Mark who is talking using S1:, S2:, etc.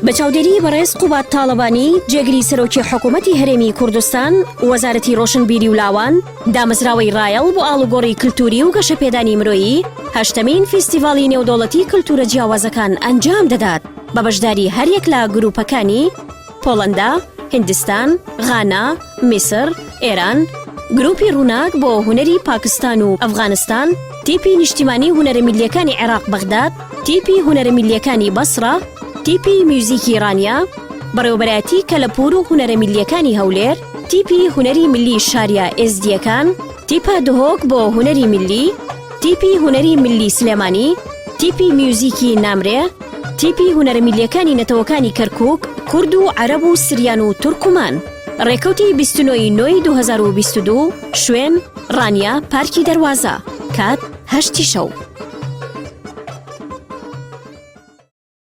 S1: بەچاودێری بەڕێز قوبات تاڵەبانی جێگری سەرۆکی حکوومەتی هەرێمی کوردستان وەزارەتی ڕۆشنبیری و لاوان دامەزراوەی ڕایەڵ بۆ ئاڵوگۆڕی کلتوری و گەشەپێدانی مرۆیی هەشتەمین فیستیڤاڵی نێودەوڵەتی کلتورە جیاوازەکان ئەنجام دەدات بە بەشداری هەریەک لە گروپەکانی پۆڵەندا، هندستان، غانا، میسر، ئێران، گروپی ڕووناک بۆ هونەری پاکستان و ئەفغانستان، تیپی نیشتیمانی هونەرە میلیەکانی عێراق بەغداد، تیپی هونەرە میلیەکانی بەسڕە، تیپی میوزیکی ئیرانیا، بەڕێوەبەرایەتی کەلەپور و هونەرە میلیەکانی هەولێر، تیپی هونەری ملی شاریە ئێزدیەکان، تیپە دهۆک بۆ هونەری ملی، تیپی هونەری ملی سلێمانی، تیپی میوزیکی نامرێ، تیپی هونەرە میلیەکانی نەتەوەکانی کەرکووک، کورد و عەرەب و سریان و تورکمان. ڕێکەوتی 29 2022 شوێن ڕانیا پارکی دەروازە، کات 8 شەو.